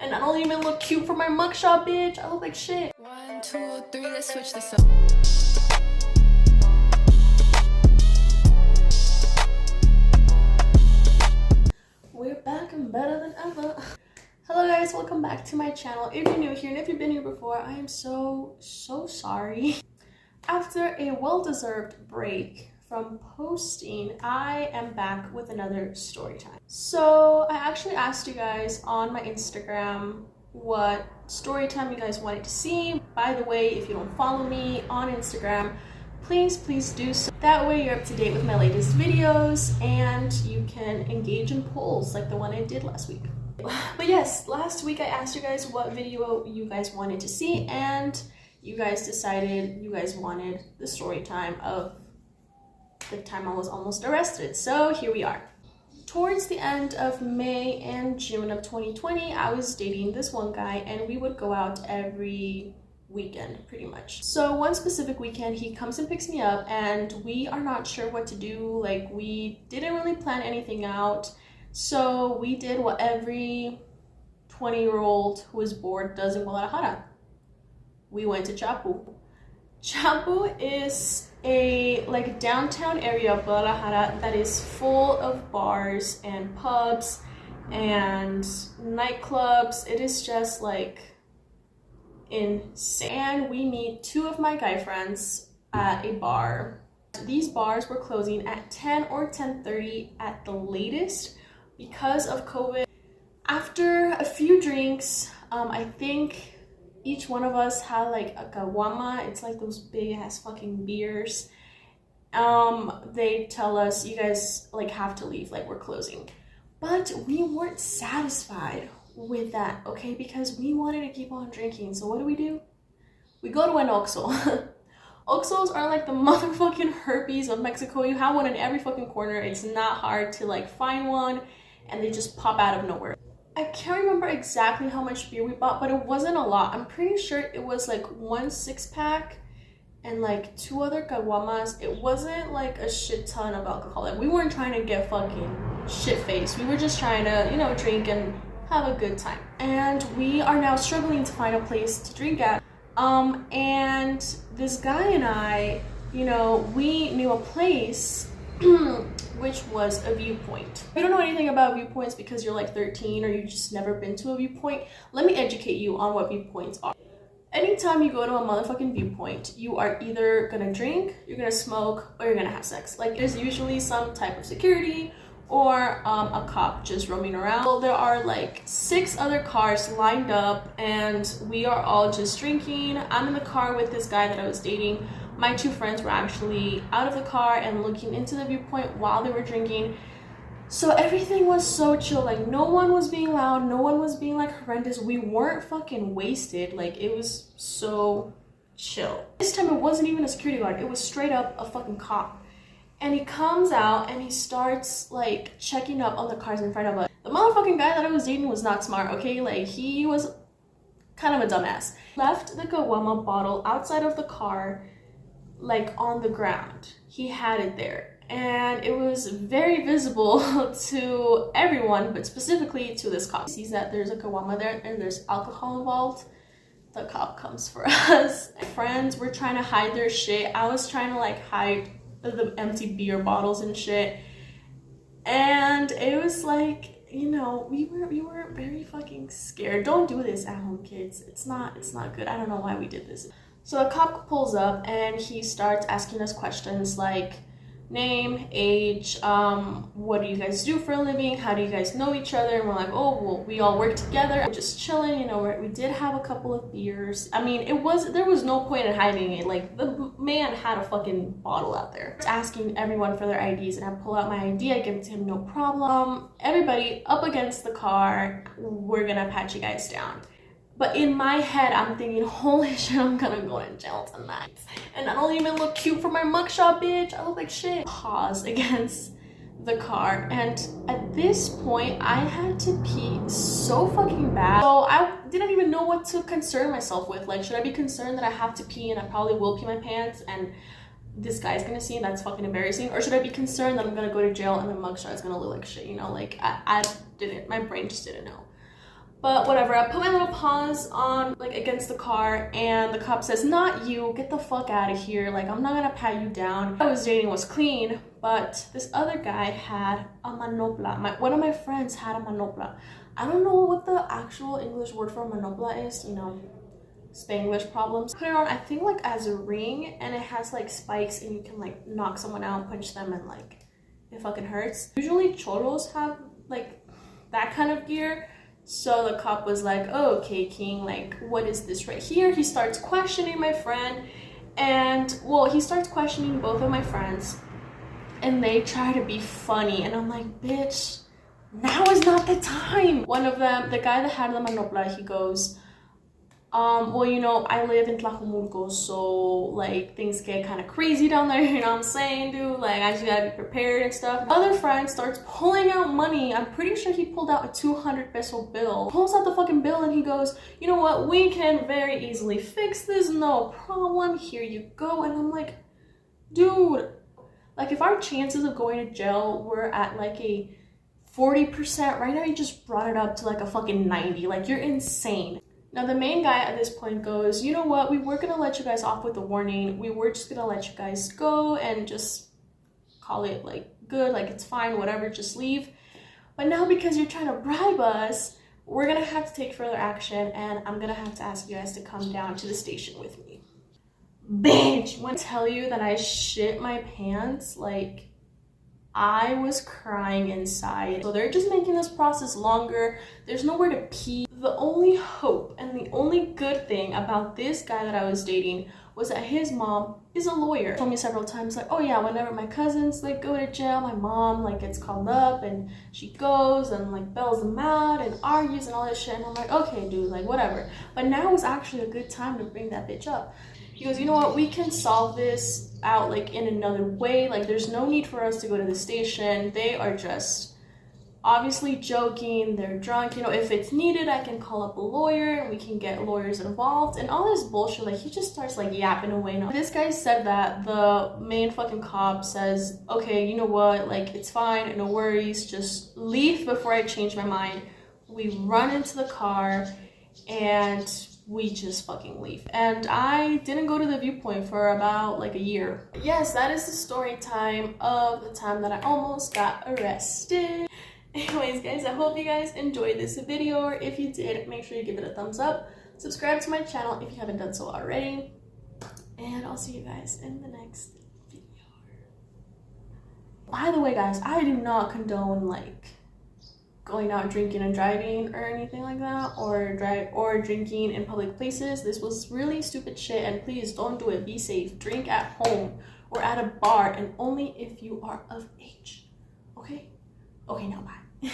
And I don't even look cute for my mugshot, bitch. I look like shit. 1, 2, 3, let's switch this up. We're back and better than ever. Hello guys, welcome back to my channel. If you're new here and if you've been here before, I am so sorry. After a well-deserved break from posting, I am back with another story time. So I actually asked you guys on my Instagram what story time you guys wanted to see. By the way, if you don't follow me on Instagram, please do so. That way you're up to date with my latest videos and you can engage in polls like the one I did last week. But yes, last week I asked you guys what video you guys wanted to see, and you guys decided you guys wanted the story time of the time I was almost arrested. So here we are. Towards the end of May and June of 2020, I was dating this one guy and we would go out every weekend pretty much. So one specific weekend he comes and picks me up and we are not sure what to do. Like, we didn't really plan anything out. So we did what every 20-year-old who is bored does in Guadalajara. We went to Chapu. Chapu is a downtown area of Guadalajara that is full of bars and pubs and nightclubs. It is just like insane. And we meet two of my guy friends at a bar. These bars were closing at 10 or 10:30 at the latest because of COVID. After a few drinks, I think each one of us had like a caguama. It's like those big ass fucking beers. They tell us, you guys like have to leave, like we're closing. But we weren't satisfied with that, okay? Because we wanted to keep on drinking. So what do? We go to an Oxxo. Oxxos are like the motherfucking herpes of Mexico. You have one in every fucking corner. It's not hard to like find one, and they just pop out of nowhere. I can't remember exactly how much beer we bought, but it wasn't a lot. I'm pretty sure it was like 1 6-pack and like 2 other caguamas. It wasn't like a shit ton of alcohol. Like, we weren't trying to get fucking shit-faced. We were just trying to, you know, drink and have a good time. And we are now struggling to find a place to drink at. And this guy and I, you know, we knew a place which was a viewpoint. If you don't know anything about viewpoints because you're like 13 or you've just never been to a viewpoint, let me educate you on what viewpoints are. Anytime you go to a motherfucking viewpoint, you are either gonna drink, you're gonna smoke, or you're gonna have sex. Like, there's usually some type of security or a cop just roaming around. Well, there are like 6 other cars lined up and we are all just drinking. I'm in the car with this guy that I was dating. My 2 friends were actually out of the car and looking into the viewpoint while they were drinking. So everything was so chill. Like, no one was being loud, no one was being like horrendous. We weren't fucking wasted. Like, it was so chill. This time it wasn't even a security guard, it was straight up a fucking cop. And he comes out and he starts like checking up on the cars in front of us. The motherfucking guy that I was dating was not smart, okay? Like, he was kind of a dumbass. Left the caguama bottle outside of the car, like on the ground. He had it there and it was very visible to everyone, but specifically to this cop. He sees that there's a caguama there and there's alcohol involved. The cop comes for us. My friends were trying to hide their shit. I was trying to like hide the empty beer bottles and shit, and it was like, you know, we were very fucking scared. Don't do this at home, kids. It's not good. I don't know why we did this. So a cop pulls up and he starts asking us questions like name, age, what do you guys do for a living, how do you guys know each other? And we're like, oh, well, we all work together. We're just chilling, you know. We did have a couple of beers. I mean, there was no point in hiding it. Like, the man had a fucking bottle out there. Asking everyone for their IDs, and I pull out my ID, I give it to him, no problem. Everybody up against the car, we're gonna pat you guys down. But in my head, I'm thinking, holy shit, I'm gonna go to jail tonight. And I don't even look cute for my mugshot, bitch. I look like shit. Pause against the car. And at this point, I had to pee so fucking bad. So I didn't even know what to concern myself with. Like, should I be concerned that I have to pee and I probably will pee my pants and this guy's gonna see and that's fucking embarrassing? Or should I be concerned that I'm gonna go to jail and my mugshot is gonna look like shit, you know? Like, I didn't, my brain just didn't know. But whatever, I put my little paws on, like, against the car, and the cop says, not you, get the fuck out of here, like, I'm not gonna pat you down. I was dating was clean, but this other guy had a manopla. One of my friends had a manopla. I don't know what the actual English word for manopla is, you know, Spanglish problems. Put it on, I think, like, as a ring, and it has, like, spikes, and you can, like, knock someone out, punch them, and, like, it fucking hurts. Usually cholos have, like, that kind of gear. So the cop was like, oh, okay, King, like, what is this right here? He starts questioning my friend, and, well, he starts questioning both of my friends, and they try to be funny, and I'm like, bitch, now is not the time. One of them, the guy that had the manopla, he goes, well, you know, I live in Tlajomulco, so, like, things get kind of crazy down there, you know what I'm saying, dude? Like, I just gotta be prepared and stuff. The other friend starts pulling out money. I'm pretty sure he pulled out a 200 peso bill. Pulls out the fucking bill and he goes, you know what, we can very easily fix this, no problem, here you go. And I'm like, dude, like, if our chances of going to jail were at, like, a 40%, right now you just brought it up to, like, a fucking 90. Like, you're insane. Now, the main guy at this point goes, you know what, we were gonna let you guys off with a warning. We were just gonna let you guys go and just call it, like, good, like, it's fine, whatever, just leave. But now, because you're trying to bribe us, we're gonna have to take further action, and I'm gonna have to ask you guys to come down to the station with me. Bitch! When I tell you that I shit my pants, like, I was crying inside. So they're just making this process longer. There's nowhere to pee. The only hope and the only good thing about this guy that I was dating was that his mom is a lawyer. He told me several times, like, oh yeah, whenever my cousins, like, go to jail, my mom, like, gets called up and she goes and, like, bails them out and argues and all this shit. And I'm like, okay, dude, like, whatever. But now is actually a good time to bring that bitch up. He goes, you know what, we can solve this out, like, in another way. Like, there's no need for us to go to the station. They are just obviously joking. They're drunk. You know, if it's needed, I can call up a lawyer and we can get lawyers involved and all this bullshit. Like, he just starts, like, yapping away. Now, this guy said that. The main fucking cop says, okay, you know what, like, it's fine, no worries, just leave before I change my mind. We run into the car and we just fucking leave. And I didn't go to the viewpoint for about, like, a year. Yes, that is the story time of the time that I almost got arrested. Anyways, guys, I hope you guys enjoyed this video, or if you did, make sure you give it a thumbs up. Subscribe to my channel if you haven't done so already. And I'll see you guys in the next video. By the way, guys, I do not condone, like, going out drinking and driving or anything like that, or drinking in public places. This was really stupid shit, and please don't do it. Be safe. Drink at home or at a bar, and only if you are of age. Okay, now bye.